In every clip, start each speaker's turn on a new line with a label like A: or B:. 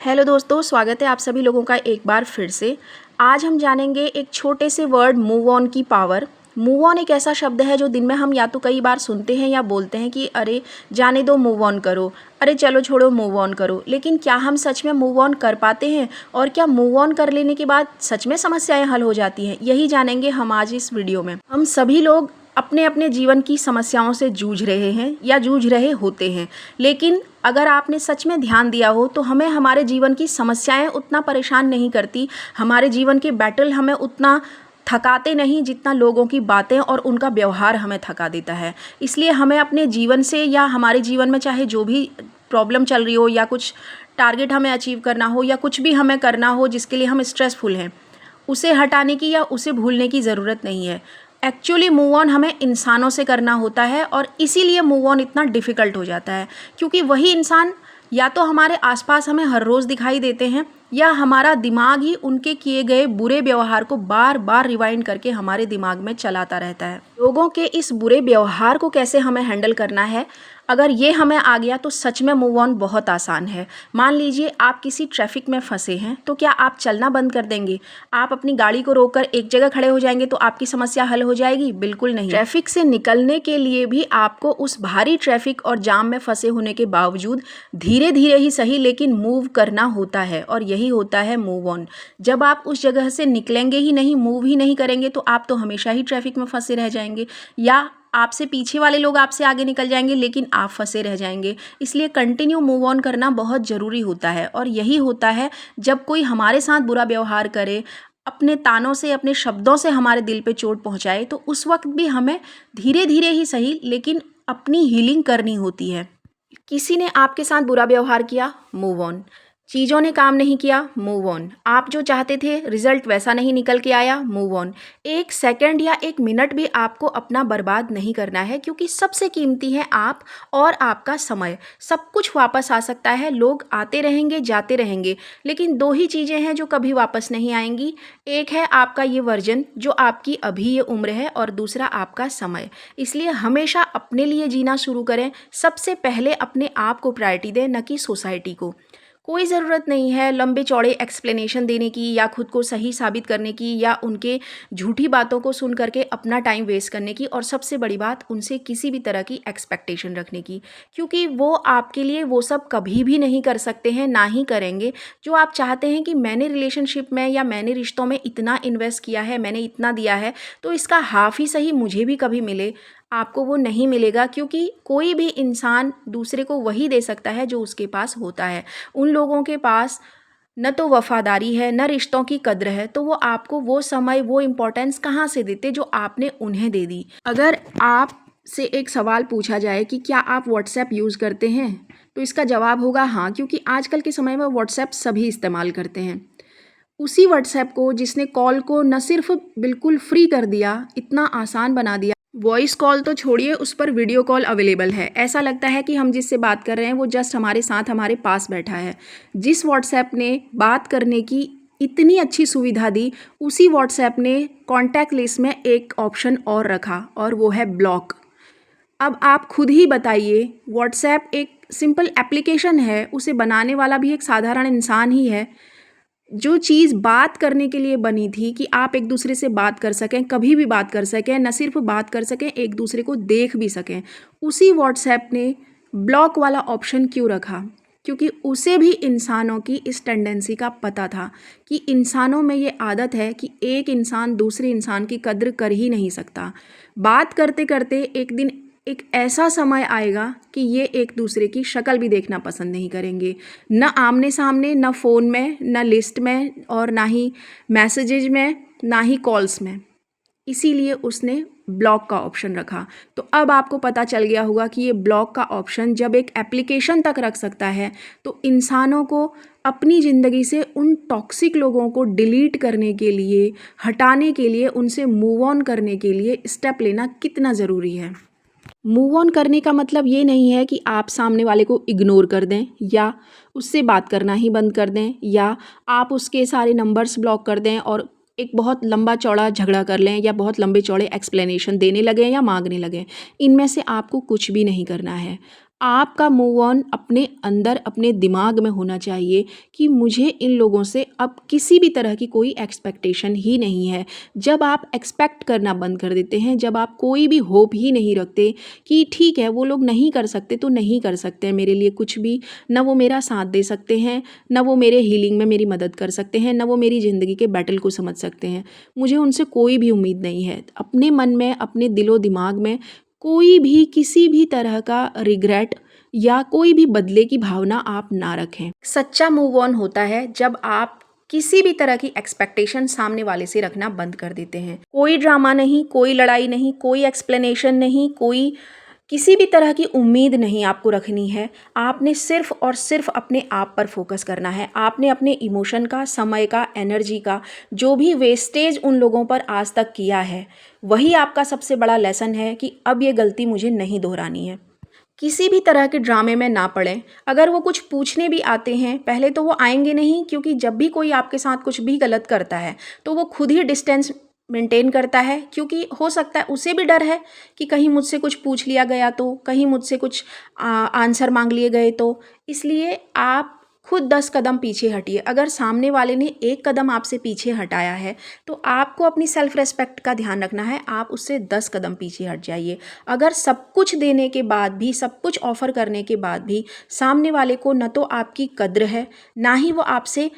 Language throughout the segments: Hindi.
A: हेलो दोस्तों, स्वागत है आप सभी लोगों का एक बार फिर से। आज हम जानेंगे एक छोटे से वर्ड मूव ऑन की पावर। मूव ऑन एक ऐसा शब्द है जो दिन में हम या तो कई बार सुनते हैं या बोलते हैं कि अरे जाने दो, मूव ऑन करो, अरे चलो छोड़ो, मूव ऑन करो। लेकिन क्या हम सच में मूव ऑन कर पाते हैं? और क्या मूव ऑन कर लेने के बाद सच में समस्याएं हल हो जाती हैं? यही जानेंगे हम आज इस वीडियो में। हम सभी लोग अपने अपने जीवन की समस्याओं से जूझ रहे हैं या जूझ रहे होते हैं, लेकिन अगर आपने सच में ध्यान दिया हो तो हमें हमारे जीवन की समस्याएं उतना परेशान नहीं करती, हमारे जीवन के बैटल हमें उतना थकाते नहीं जितना लोगों की बातें और उनका व्यवहार हमें थका देता है। इसलिए हमें अपने जीवन से या हमारे जीवन में चाहे जो भी प्रॉब्लम चल रही हो या कुछ टारगेट हमें अचीव करना हो या कुछ भी हमें करना हो जिसके लिए हम स्ट्रेसफुल हैं, उसे हटाने की या उसे भूलने की ज़रूरत नहीं है। एक्चुअली मूव ऑन हमें इंसानों से करना होता है और इसीलिए मूव ऑन इतना डिफ़िकल्ट हो जाता है, क्योंकि वही इंसान या तो हमारे आसपास हमें हर रोज़ दिखाई देते हैं या हमारा दिमाग ही उनके किए गए बुरे व्यवहार को बार बार रिवाइंड करके हमारे दिमाग में चलाता रहता है। लोगों के इस बुरे व्यवहार को कैसे हमें हैंडल करना है, अगर ये हमें आ गया तो सच में मूव ऑन बहुत आसान है। मान लीजिए आप किसी ट्रैफिक में फंसे हैं, तो क्या आप चलना बंद कर देंगे? आप अपनी गाड़ी को रोककर एक जगह खड़े हो जाएंगे तो आपकी समस्या हल हो जाएगी? बिल्कुल नहीं। ट्रैफिक से निकलने के लिए भी आपको उस भारी ट्रैफिक और जाम में फंसे होने के बावजूद धीरे धीरे ही सही लेकिन मूव करना होता है, और यही होता है मूव ऑन। जब आप उस जगह से निकलेंगे ही नहीं, मूव ही नहीं करेंगे, तो आप तो हमेशा ही ट्रैफिक में फंसे रह जाएंगे, या आपसे पीछे वाले लोग आपसे आगे निकल जाएंगे लेकिन आप फंसे रह जाएंगे। इसलिए कंटिन्यू मूव ऑन करना बहुत ज़रूरी होता है। और यही होता है जब कोई हमारे साथ बुरा व्यवहार करे, अपने तानों से, अपने शब्दों से हमारे दिल पे चोट पहुंचाए, तो उस वक्त भी हमें धीरे धीरे ही सही लेकिन अपनी हीलिंग करनी होती है। किसी ने आपके साथ बुरा व्यवहार किया, मूव ऑन। चीज़ों ने काम नहीं किया, मूव ऑन। आप जो चाहते थे रिजल्ट वैसा नहीं निकल के आया, मूव ऑन। एक सेकंड या एक मिनट भी आपको अपना बर्बाद नहीं करना है, क्योंकि सबसे कीमती है आप और आपका समय। सब कुछ वापस आ सकता है, लोग आते रहेंगे जाते रहेंगे, लेकिन दो ही चीज़ें हैं जो कभी वापस नहीं आएंगी। एक है आपका ये वर्जन जो आपकी अभी ये उम्र है, और दूसरा आपका समय। इसलिए हमेशा अपने लिए जीना शुरू करें। सबसे पहले अपने आप को प्रायोरिटी दें, न कि सोसाइटी को। कोई ज़रूरत नहीं है लंबे चौड़े एक्सप्लेनेशन देने की या खुद को सही साबित करने की या उनके झूठी बातों को सुन करके अपना टाइम वेस्ट करने की, और सबसे बड़ी बात उनसे किसी भी तरह की एक्सपेक्टेशन रखने की, क्योंकि वो आपके लिए वो सब कभी भी नहीं कर सकते हैं, ना ही करेंगे। जो आप चाहते हैं कि मैंने रिलेशनशिप में या मैंने रिश्तों में इतना इन्वेस्ट किया है, मैंने इतना दिया है, तो इसका हाफ ही सही मुझे भी कभी मिले, आपको वो नहीं मिलेगा। क्योंकि कोई भी इंसान दूसरे को वही दे सकता है जो उसके पास होता है। उन लोगों के पास न तो वफादारी है, न रिश्तों की कद्र है, तो वो आपको वो समय, वो इम्पोर्टेंस कहाँ से देते जो आपने उन्हें दे दी। अगर आप से एक सवाल पूछा जाए कि क्या आप व्हाट्सएप यूज़ करते हैं, तो इसका जवाब होगा हाँ, क्योंकि आजकल के समय में व्हाट्सएप सभी इस्तेमाल करते हैं। उसी व्हाट्सएप को जिसने कॉल को न सिर्फ बिल्कुल फ्री कर दिया, इतना आसान बना दिया, वॉइस कॉल तो छोड़िए, उस पर वीडियो कॉल अवेलेबल है। ऐसा लगता है कि हम जिससे बात कर रहे हैं वो जस्ट हमारे साथ, हमारे पास बैठा है। जिस व्हाट्सएप ने बात करने की इतनी अच्छी सुविधा दी, उसी व्हाट्सएप ने कॉन्टैक्ट लिस्ट में एक ऑप्शन और रखा, और वो है ब्लॉक। अब आप खुद ही बताइए, व्हाट्सएप एक सिंपल एप्लीकेशन है, उसे बनाने वाला भी एक साधारण इंसान ही है। जो चीज़ बात करने के लिए बनी थी कि आप एक दूसरे से बात कर सकें, कभी भी बात कर सकें, न सिर्फ बात कर सकें, एक दूसरे को देख भी सकें, उसी व्हाट्सएप ने ब्लॉक वाला ऑप्शन क्यों रखा? क्योंकि उसे भी इंसानों की इस टेंडेंसी का पता था कि इंसानों में ये आदत है कि एक इंसान दूसरे इंसान की कद्र कर ही नहीं सकता। बात करते करते एक दिन एक ऐसा समय आएगा कि ये एक दूसरे की शक्ल भी देखना पसंद नहीं करेंगे, न आमने सामने, न फ़ोन में, न लिस्ट में, और ना ही मैसेजेज में, ना ही कॉल्स में। इसीलिए उसने ब्लॉक का ऑप्शन रखा। तो अब आपको पता चल गया होगा कि ये ब्लॉक का ऑप्शन जब एक एप्लीकेशन तक रख सकता है, तो इंसानों को अपनी ज़िंदगी से उन टॉक्सिक लोगों को डिलीट करने के लिए, हटाने के लिए, उनसे मूव ऑन करने के लिए स्टेप लेना कितना ज़रूरी है। मूव ऑन करने का मतलब ये नहीं है कि आप सामने वाले को इग्नोर कर दें या उससे बात करना ही बंद कर दें, या आप उसके सारे नंबर्स ब्लॉक कर दें और एक बहुत लंबा चौड़ा झगड़ा कर लें, या बहुत लंबे चौड़े एक्सप्लेनेशन देने लगें या मांगने लगें। इनमें से आपको कुछ भी नहीं करना है। आपका मूव ऑन अपने अंदर अपने दिमाग में होना चाहिए कि मुझे इन लोगों से अब किसी भी तरह की कोई एक्सपेक्टेशन ही नहीं है। जब आप एक्सपेक्ट करना बंद कर देते हैं, जब आप कोई भी होप ही नहीं रखते कि ठीक है वो लोग नहीं कर सकते तो नहीं कर सकते हैं मेरे लिए कुछ भी, ना वो मेरा साथ दे सकते हैं, ना वो मेरे हीलिंग में मेरी मदद कर सकते हैं, ना वो मेरी ज़िंदगी के बैटल को समझ सकते हैं, मुझे उनसे कोई भी उम्मीद नहीं है। अपने मन में अपने दिलो दिमाग में कोई भी किसी भी तरह का रिग्रेट या कोई भी बदले की भावना आप ना रखें। सच्चा मूव ऑन होता है जब आप किसी भी तरह की एक्सपेक्टेशन सामने वाले से रखना बंद कर देते हैं। कोई ड्रामा नहीं, कोई लड़ाई नहीं, कोई एक्सप्लेनेशन नहीं, कोई किसी भी तरह की उम्मीद नहीं आपको रखनी है। आपने सिर्फ और सिर्फ अपने आप पर फोकस करना है। आपने अपने इमोशन का, समय का, एनर्जी का जो भी वेस्टेज उन लोगों पर आज तक किया है, वही आपका सबसे बड़ा लेसन है कि अब ये गलती मुझे नहीं दोहरानी है। किसी भी तरह के ड्रामे में ना पड़ें। अगर वो कुछ पूछने भी आते हैं, पहले तो वो आएंगे नहीं, क्योंकि जब भी कोई आपके साथ कुछ भी गलत करता है तो वो खुद ही डिस्टेंस मेंटेन करता है, क्योंकि हो सकता है उसे भी डर है कि कहीं मुझसे कुछ पूछ लिया गया तो, कहीं मुझसे कुछ आंसर मांग लिए गए तो। इसलिए आप खुद 10 कदम पीछे हटिए। अगर सामने वाले ने 1 कदम आपसे पीछे हटाया है तो आपको अपनी सेल्फ रिस्पेक्ट का ध्यान रखना है, आप उससे 10 कदम पीछे हट जाइए। अगर सब कुछ देने के बाद भी, सब कुछ ऑफ़र करने के बाद भी सामने वाले को न तो आपकी कद्र है, ना ही वो आपसे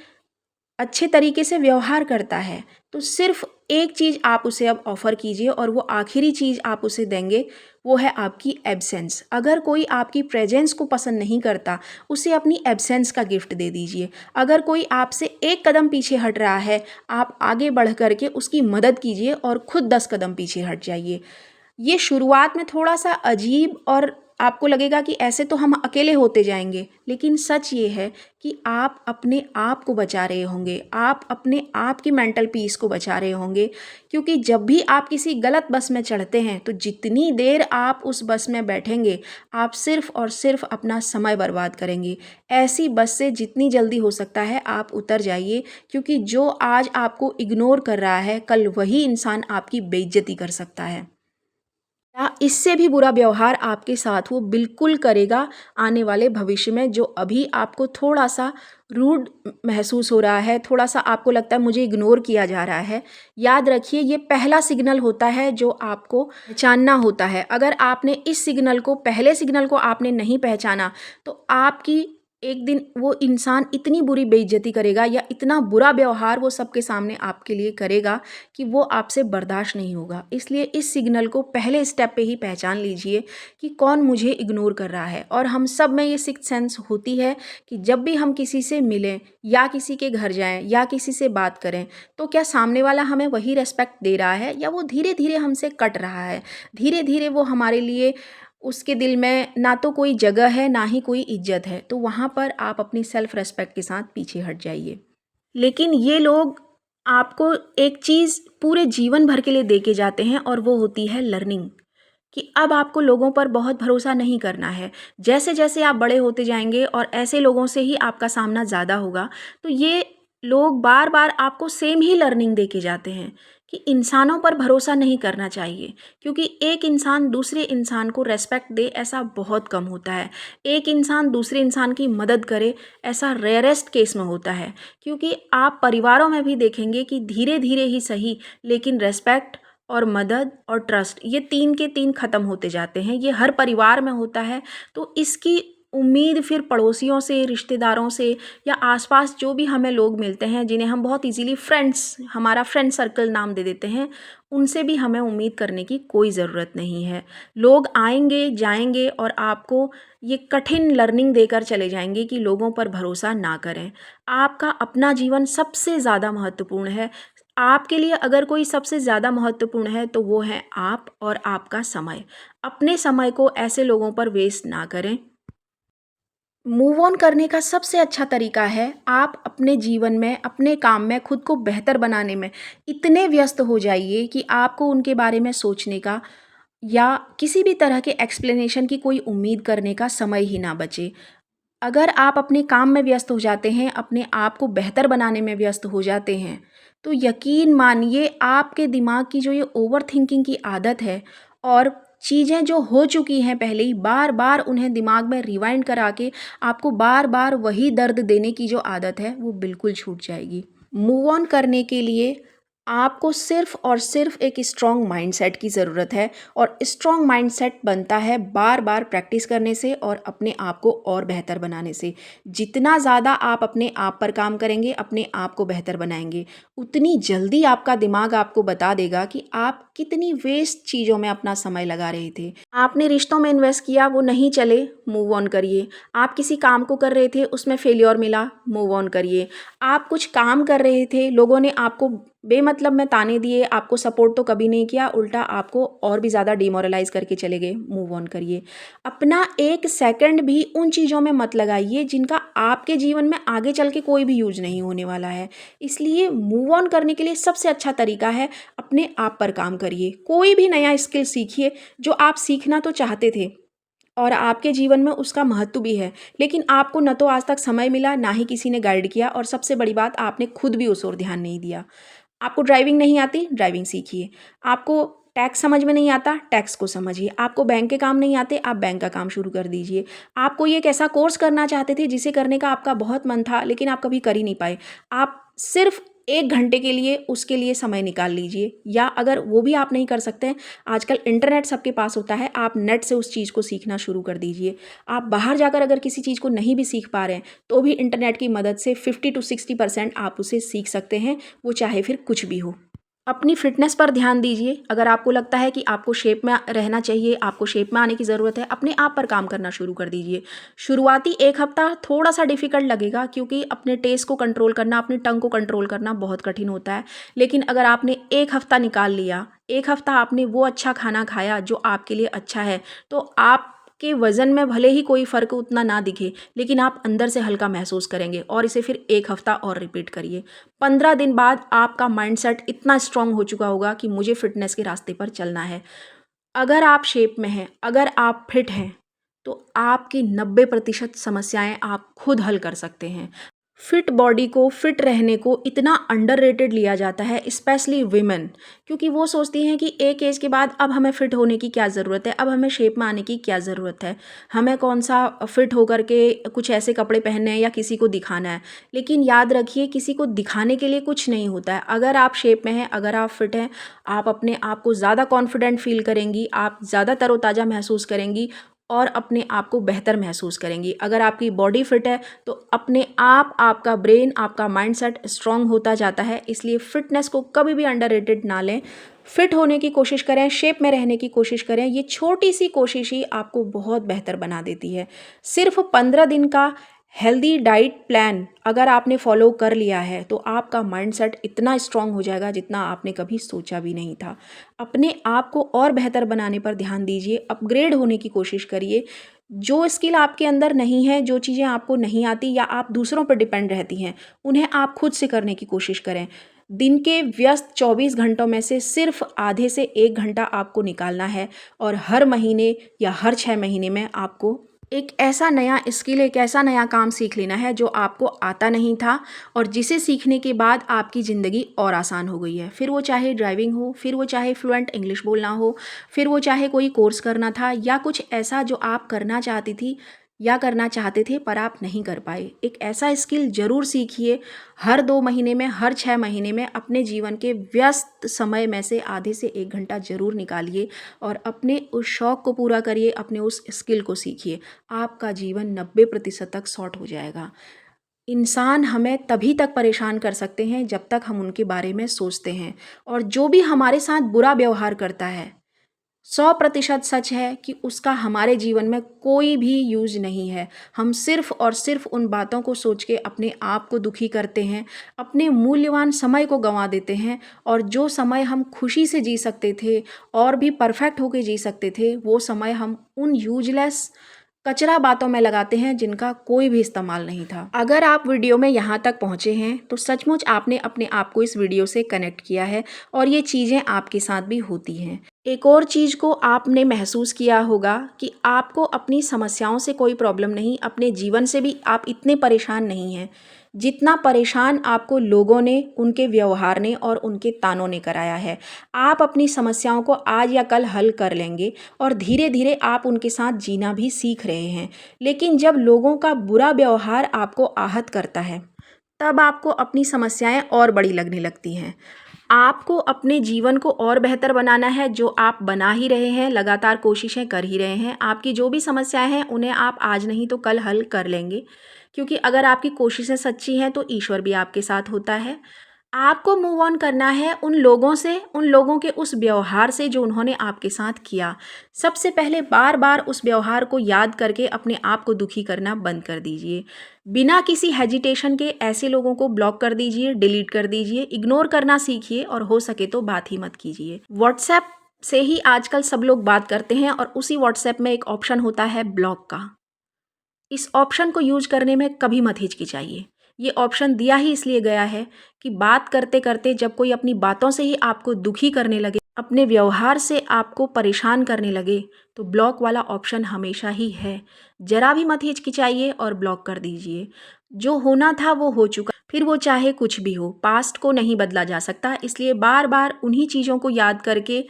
A: अच्छे तरीके से व्यवहार करता है, तो सिर्फ एक चीज़ आप उसे अब ऑफ़र कीजिए और वो आखिरी चीज़ आप उसे देंगे, वो है आपकी एब्सेंस। अगर कोई आपकी प्रेजेंस को पसंद नहीं करता, उसे अपनी एब्सेंस का गिफ्ट दे दीजिए। अगर कोई आपसे 1 कदम पीछे हट रहा है, आप आगे बढ़ कर के उसकी मदद कीजिए और खुद 10 कदम पीछे हट जाइए। ये शुरुआत में थोड़ा-सा अजीब और आपको लगेगा कि ऐसे तो हम अकेले होते जाएँगे, लेकिन सच ये है कि आप अपने आप को बचा रहे होंगे, आप अपने आप की मेंटल पीस को बचा रहे होंगे, क्योंकि जब भी आप किसी गलत बस में चढ़ते हैं, तो जितनी देर आप उस बस में बैठेंगे, आप सिर्फ़ और सिर्फ़ अपना समय बर्बाद करेंगे। ऐसी बस से जितनी जल्दी हो सकता है आप उतर जाइए, क्योंकि जो आज आपको इग्नोर कर रहा है, कल वही इंसान आपकी बेइज़्ज़ती कर सकता है। या इससे भी बुरा व्यवहार आपके साथ वो बिल्कुल करेगा आने वाले भविष्य में, जो अभी आपको थोड़ा-सा रूड महसूस हो रहा है, थोड़ा-सा आपको लगता है मुझे इग्नोर किया जा रहा है। याद रखिए, ये पहला सिग्नल होता है जो आपको पहचानना होता है। अगर आपने इस सिग्नल को, पहले सिग्नल को आपने नहीं पहचाना, तो आपकी एक दिन वो इंसान इतनी बुरी बेइज्जती करेगा या इतना बुरा व्यवहार वो सबके सामने आपके लिए करेगा कि वो आपसे बर्दाश्त नहीं होगा। इसलिए इस सिग्नल को पहले स्टेप पे ही पहचान लीजिए कि कौन मुझे इग्नोर कर रहा है। और हम सब में ये सिक्स्थ सेंस होती है कि जब भी हम किसी से मिलें या किसी के घर जाएं या किसी से बात करें, तो क्या सामने वाला हमें वही रेस्पेक्ट दे रहा है या वो धीरे धीरे हमसे कट रहा है, धीरे धीरे वो हमारे लिए, उसके दिल में ना तो कोई जगह है ना ही कोई इज्जत है। तो वहाँ पर आप अपनी सेल्फ रेस्पेक्ट के साथ पीछे हट जाइए। लेकिन ये लोग आपको एक चीज़ पूरे जीवन भर के लिए दे के जाते हैं और वो होती है लर्निंग, कि अब आपको लोगों पर बहुत भरोसा नहीं करना है। जैसे जैसे आप बड़े होते जाएंगे और ऐसे लोगों से ही आपका सामना ज़्यादा होगा, तो ये लोग बार बार आपको सेम ही लर्निंग दे के जाते हैं कि इंसानों पर भरोसा नहीं करना चाहिए, क्योंकि एक इंसान दूसरे इंसान को रेस्पेक्ट दे ऐसा बहुत कम होता है। एक इंसान दूसरे इंसान की मदद करे ऐसा रेयरेस्ट केस में होता है, क्योंकि आप परिवारों में भी देखेंगे कि धीरे धीरे ही सही, लेकिन रेस्पेक्ट और मदद और ट्रस्ट, ये 3 के 3 ख़त्म होते जाते हैं। ये हर परिवार में होता है। तो इसकी उम्मीद फिर पड़ोसियों से, रिश्तेदारों से या आसपास जो भी हमें लोग मिलते हैं, जिन्हें हम बहुत इजीली फ्रेंड्स, हमारा फ्रेंड सर्कल नाम दे देते हैं, उनसे भी हमें उम्मीद करने की कोई ज़रूरत नहीं है। लोग आएंगे जाएंगे और आपको ये कठिन लर्निंग देकर चले जाएंगे कि लोगों पर भरोसा ना करें। आपका अपना जीवन सबसे ज़्यादा महत्वपूर्ण है। आपके लिए अगर कोई सबसे ज़्यादा महत्वपूर्ण है तो वो है आप और आपका समय। अपने समय को ऐसे लोगों पर वेस्ट ना करें। मूव ऑन करने का सबसे अच्छा तरीका है, आप अपने जीवन में, अपने काम में खुद को बेहतर बनाने में इतने व्यस्त हो जाइए कि आपको उनके बारे में सोचने का या किसी भी तरह के एक्सप्लेनेशन की कोई उम्मीद करने का समय ही ना बचे। अगर आप अपने काम में व्यस्त हो जाते हैं, अपने आप को बेहतर बनाने में व्यस्त हो जाते हैं, तो यकीन मानिए आपके दिमाग की जो ये ओवर थिंकिंग की आदत है और चीज़ें जो हो चुकी हैं पहले ही बार बार उन्हें दिमाग में रिवाइंड करा के आपको बार बार वही दर्द देने की जो आदत है वो बिल्कुल छूट जाएगी। मूव ऑन करने के लिए आपको सिर्फ और सिर्फ एक स्ट्रॉन्ग माइंडसेट की ज़रूरत है, और स्ट्रॉन्ग माइंडसेट बनता है बार बार प्रैक्टिस करने से और अपने आप को और बेहतर बनाने से। जितना ज़्यादा आप अपने आप पर काम करेंगे, अपने आप को बेहतर बनाएंगे, उतनी जल्दी आपका दिमाग आपको बता देगा कि आप कितनी वेस्ट चीज़ों में अपना समय लगा रहे थे। आपने रिश्तों में इन्वेस्ट किया, वो नहीं चले, मूव ऑन करिए। आप किसी काम को कर रहे थे, उसमें फेल्योर मिला, मूव ऑन करिए। आप कुछ काम कर रहे थे, लोगों ने आपको बेमतलब में ताने दिए, आपको सपोर्ट तो कभी नहीं किया, उल्टा आपको और भी ज़्यादा डिमोरलाइज़ करके चले गए, मूव ऑन करिए। अपना एक सेकंड भी उन चीज़ों में मत लगाइए जिनका आपके जीवन में आगे चल के कोई भी यूज नहीं होने वाला है। इसलिए मूव ऑन करने के लिए सबसे अच्छा तरीका है अपने आप पर काम करिए। कोई भी नया स्किल सीखिए जो आप सीखना तो चाहते थे और आपके जीवन में उसका महत्व भी है, लेकिन आपको न तो आज तक समय मिला, ना ही किसी ने गाइड किया, और सबसे बड़ी बात आपने खुद भी उस ओर ध्यान नहीं दिया। आपको ड्राइविंग नहीं आती, ड्राइविंग सीखिए। आपको टैक्स समझ में नहीं आता, टैक्स को समझिए। आपको बैंक के काम नहीं आते, आप बैंक का काम शुरू कर दीजिए। आप कोई एक ऐसा कोर्स करना चाहते थे जिसे करने का आपका बहुत मन था, लेकिन आप कभी कर ही नहीं पाए। आप सिर्फ 1 घंटे के लिए उसके लिए समय निकाल लीजिए, या अगर वो भी आप नहीं कर सकते हैं, आजकल इंटरनेट सबके पास होता है, आप नेट से उस चीज़ को सीखना शुरू कर दीजिए। आप बाहर जाकर अगर किसी चीज़ को नहीं भी सीख पा रहे हैं, तो भी इंटरनेट की मदद से 50 to 60% आप उसे सीख सकते हैं, वो चाहे फिर कुछ भी हो। अपनी फ़िटनेस पर ध्यान दीजिए। अगर आपको लगता है कि आपको शेप में रहना चाहिए, आपको शेप में आने की ज़रूरत है, अपने आप पर काम करना शुरू कर दीजिए। शुरुआती 1 हफ़्ता थोड़ा-सा डिफ़िकल्ट लगेगा, क्योंकि अपने टेस्ट को कंट्रोल करना, अपनी टंग को कंट्रोल करना बहुत कठिन होता है। लेकिन अगर आपने 1 हफ़्ता निकाल लिया, 1 हफ़्ता आपने वो अच्छा खाना खाया जो आपके लिए अच्छा है, तो आपके वज़न में भले ही कोई फ़र्क उतना ना दिखे, लेकिन आप अंदर से हल्का महसूस करेंगे, और इसे फिर 1 हफ़्ता और रिपीट करिए। 15 दिन बाद आपका माइंडसेट इतना स्ट्रांग हो चुका होगा कि मुझे फ़िटनेस के रास्ते पर चलना है। अगर आप शेप में हैं, अगर आप फिट हैं, तो आपकी 90% समस्याएँ आप खुद हल कर सकते हैं। फिट बॉडी को, फिट रहने को इतना अंडररेटेड लिया जाता है, स्पेशली विमेन, क्योंकि वो सोचती हैं कि एक एज के बाद अब हमें फिट होने की क्या ज़रूरत है, अब हमें शेप में आने की क्या ज़रूरत है, हमें कौन सा फिट होकर के कुछ ऐसे कपड़े पहनने हैं या किसी को दिखाना है। लेकिन याद रखिए, किसी को दिखाने के लिए कुछ नहीं होता है। अगर आप शेप में हैं, अगर आप फिट हैं, आप अपने आप को ज़्यादा कॉन्फिडेंट फील करेंगी, आप ज़्यादा तरोताज़ा महसूस करेंगी और अपने आप को बेहतर महसूस करेंगी। अगर आपकी बॉडी फिट है, तो अपने आप आपका ब्रेन, आपका माइंडसेट स्ट्रांग होता जाता है। इसलिए फिटनेस को कभी भी अंडररेटेड ना लें। फिट होने की कोशिश करें, शेप में रहने की कोशिश करें। ये छोटी सी कोशिश ही आपको बहुत बेहतर बना देती है। सिर्फ 15 दिन का हेल्दी डाइट प्लान अगर आपने फॉलो कर लिया है, तो आपका माइंडसेट इतना स्ट्रांग हो जाएगा जितना आपने कभी सोचा भी नहीं था। अपने आप को और बेहतर बनाने पर ध्यान दीजिए, अपग्रेड होने की कोशिश करिए। जो स्किल आपके अंदर नहीं है, जो चीज़ें आपको नहीं आती या आप दूसरों पर डिपेंड रहती हैं, उन्हें आप खुद से करने की कोशिश करें। दिन के व्यस्त 24 घंटों में से सिर्फ आधे से 1 घंटा आपको निकालना है, और हर महीने या हर 6 महीने में आपको एक ऐसा नया स्किल, एक ऐसा नया काम सीख लेना है जो आपको आता नहीं था, और जिसे सीखने के बाद आपकी ज़िंदगी और आसान हो गई है। फिर वो चाहे ड्राइविंग हो, फिर वो चाहे फ्लुएंट इंग्लिश बोलना हो, फिर वो चाहे कोई कोर्स करना था, या कुछ ऐसा जो आप करना चाहती थी या करना चाहते थे पर आप नहीं कर पाए। एक ऐसा स्किल ज़रूर सीखिए। हर 2 महीने में, हर 6 महीने में अपने जीवन के व्यस्त समय में से आधे से 1 घंटा ज़रूर निकालिए और अपने उस शौक़ को पूरा करिए, अपने उस स्किल को सीखिए। आपका जीवन 90% तक सॉर्ट हो जाएगा। इंसान हमें तभी तक परेशान कर सकते हैं जब तक हम उनके बारे में सोचते हैं, और जो भी हमारे साथ बुरा व्यवहार करता है, 100% सच है कि उसका हमारे जीवन में कोई भी यूज़ नहीं है। हम सिर्फ़ और सिर्फ़ उन बातों को सोच के अपने आप को दुखी करते हैं, अपने मूल्यवान समय को गँवा देते हैं, और जो समय हम खुशी से जी सकते थे और भी परफ़ेक्ट होके जी सकते थे, वो समय हम उन यूज़लेस कचरा बातों में लगाते हैं जिनका कोई भी इस्तेमाल नहीं था। अगर आप वीडियो में यहाँ तक पहुँचे हैं, तो सचमुच आपने अपने आप को इस वीडियो से कनेक्ट किया है, और ये चीज़ें आपके साथ भी होती हैं। एक और चीज़ को आपने महसूस किया होगा कि आपको अपनी समस्याओं से कोई प्रॉब्लम नहीं, अपने जीवन से भी आप इतने परेशान नहीं हैं। जितना परेशान आपको लोगों ने, उनके व्यवहार ने और उनके तानों ने कराया है। आप अपनी समस्याओं को आज या कल हल कर लेंगे और धीरे-धीरे आप उनके साथ जीना भी सीख रहे हैं। लेकिन जब लोगों का बुरा व्यवहार आपको आहत करता है, तब आपको अपनी समस्याएँ और बड़ी लगने लगती हैं। आपको अपने जीवन को और बेहतर बनाना है, जो आप बना ही रहे हैं, लगातार कोशिशें कर ही रहे हैं। आपकी जो भी समस्याएँ हैं, उन्हें आप आज नहीं तो कल हल कर लेंगे, क्योंकि अगर आपकी कोशिशें सच्ची हैं, तो ईश्वर भी आपके साथ होता है। आपको मूव ऑन करना है उन लोगों से, उन लोगों के उस व्यवहार से जो उन्होंने आपके साथ किया। सबसे पहले बार-बार उस व्यवहार को याद करके अपने आप को दुखी करना बंद कर दीजिए। बिना किसी हेजिटेशन के ऐसे लोगों को ब्लॉक कर दीजिए, डिलीट कर दीजिए, इग्नोर करना सीखिए और हो सके तो बात ही मत कीजिए। व्हाट्सएप से ही आजकल सब लोग बात करते हैं और उसी व्हाट्सएप में एक ऑप्शन होता है ब्लॉक का। इस ऑप्शन को यूज करने में कभी मत हिचकिचाइए। ये ऑप्शन दिया ही इसलिए गया है कि बात करते-करते जब कोई अपनी बातों से ही आपको दुखी करने लगे, अपने व्यवहार से आपको परेशान करने लगे, तो ब्लॉक वाला ऑप्शन हमेशा ही है। ज़रा भी मत हिचकिचाइए और ब्लॉक कर दीजिए। जो होना था वो हो चुका, फिर वो चाहे कुछ भी हो, पास्ट को नहीं बदला जा सकता। इसलिए बार-बार उन्हीं चीज़ों को याद करके,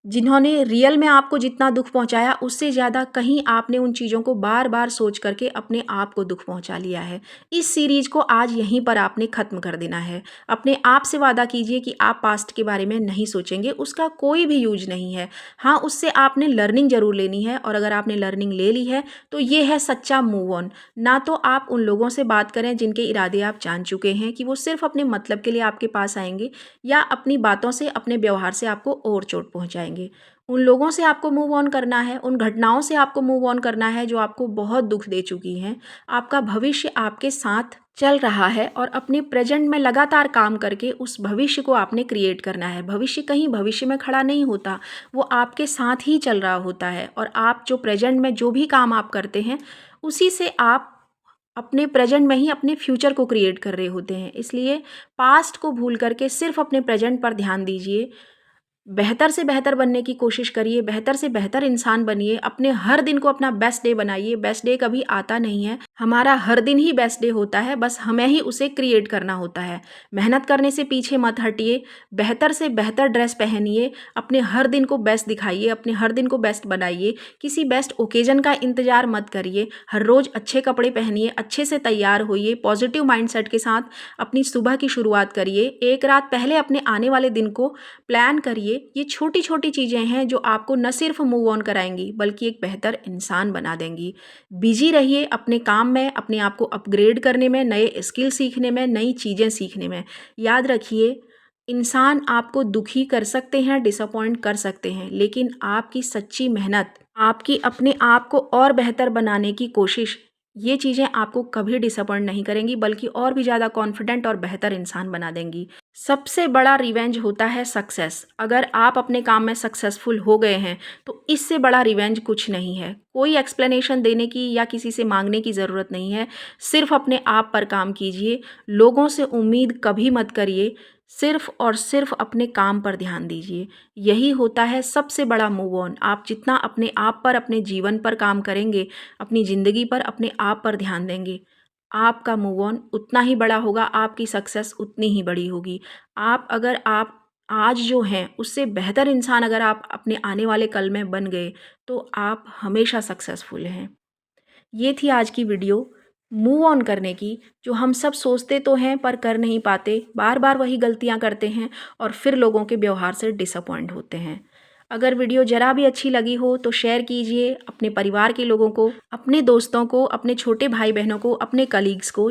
A: जिन्होंने रियल में आपको जितना दुख पहुंचाया, उससे ज़्यादा कहीं आपने उन चीज़ों को बार-बार सोच करके अपने आप को दुख पहुंचा लिया है। इस सीरीज़ को आज यहीं पर आपने ख़त्म कर देना है। अपने आप से वादा कीजिए कि आप पास्ट के बारे में नहीं सोचेंगे, उसका कोई भी यूज़ नहीं है। हाँ, उससे आपने लर्निंग ज़रूर लेनी है और अगर आपने लर्निंग ले ली है, तो ये है सच्चा मूव ऑन। ना तो आप उन लोगों से बात करें जिनके इरादे आप जान चुके हैं कि वो सिर्फ़ अपने मतलब के लिए आपके पास आएँगे या अपनी बातों से, अपने व्यवहार से आपको और चोट पहुँचाएँगे। उन लोगों से आपको मूव ऑन करना है, उन घटनाओं से आपको मूव ऑन करना है जो आपको बहुत दुख दे चुकी हैं। आपका भविष्य आपके साथ चल रहा है और अपने प्रेजेंट में लगातार काम करके उस भविष्य को आपने क्रिएट करना है। भविष्य कहीं भविष्य में खड़ा नहीं होता, वो आपके साथ ही चल रहा होता है और आप जो प्रेजेंट में जो भी काम आप करते हैं, उसी से आप अपने प्रेजेंट में ही अपने फ्यूचर को क्रिएट कर रहे होते हैं। इसलिए पास्ट को भूल करके सिर्फ अपने प्रेजेंट पर ध्यान दीजिए। बेहतर से बेहतर बनने की कोशिश करिए, बेहतर से बेहतर इंसान बनिए, अपने हर दिन को अपना बेस्ट डे बनाइए। बेस्ट डे कभी आता नहीं है, हमारा हर दिन ही बेस्ट डे होता है, बस हमें ही उसे क्रिएट करना होता है। मेहनत करने से पीछे मत हटिए, बेहतर से बेहतर ड्रेस पहनिए, अपने हर दिन को बेस्ट दिखाइए, अपने हर दिन को बेस्ट बनाइए। किसी बेस्ट ओकेजन का इंतज़ार मत करिए, हर रोज़ अच्छे कपड़े पहनिए, अच्छे से तैयार होइए, पॉजिटिव माइंडसेट के साथ अपनी सुबह की शुरुआत करिए। एक रात पहले अपने आने वाले दिन को प्लान करिए। ये छोटी-छोटी चीज़ें हैं जो आपको न सिर्फ मूव ऑन कराएँगी, बल्कि एक बेहतर इंसान बना देंगी। बिज़ी रहिए अपने काम में, अपने आप को अपग्रेड करने में, नए स्किल सीखने में, नई चीज़ें सीखने में। याद रखिए, इंसान आपको दुखी कर सकते हैं, डिसअपॉइंट कर सकते हैं, लेकिन आपकी सच्ची मेहनत, आपकी अपने आप को और बेहतर बनाने की कोशिश, ये चीज़ें आपको कभी डिसअपॉइंट नहीं करेंगी, बल्कि और भी ज़्यादा कॉन्फिडेंट और बेहतर इंसान बना देंगी। सबसे बड़ा रिवेंज होता है सक्सेस। अगर आप अपने काम में सक्सेसफुल हो गए हैं, तो इससे बड़ा रिवेंज कुछ नहीं है। कोई एक्सप्लेनेशन देने की या किसी से मांगने की ज़रूरत नहीं है। सिर्फ अपने आप पर काम कीजिए, लोगों से उम्मीद कभी मत करिए, सिर्फ और सिर्फ अपने काम पर ध्यान दीजिए। यही होता है सबसे बड़ा मूव ऑन। आप जितना अपने आप पर, अपने जीवन पर काम करेंगे, अपनी ज़िंदगी पर, अपने आप पर ध्यान देंगे, आपका मूव ऑन उतना ही बड़ा होगा, आपकी सक्सेस उतनी ही बड़ी होगी। आप आज जो हैं, उससे बेहतर इंसान अगर आप अपने आने वाले कल में बन गए, तो आप हमेशा सक्सेसफुल हैं। ये थी आज की वीडियो मूव ऑन करने की, जो हम सब सोचते तो हैं पर कर नहीं पाते, बार-बार वही गलतियाँ करते हैं और फिर लोगों के व्यवहार से डिसअपॉइंट होते हैं। अगर वीडियो ज़रा भी अच्छी लगी हो तो शेयर कीजिए अपने परिवार के लोगों को, अपने दोस्तों को, अपने छोटे भाई-बहनों को, अपने कलीग्स को।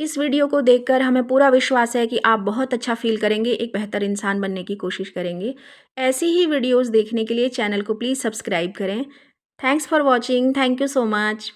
A: इस वीडियो को देखकर हमें पूरा विश्वास है कि आप बहुत अच्छा फ़ील करेंगे, एक बेहतर इंसान बनने की कोशिश करेंगे। ऐसी ही वीडियोज़ देखने के लिए चैनल को प्लीज़ सब्सक्राइब करें। Thanks for watching. Thank you so much.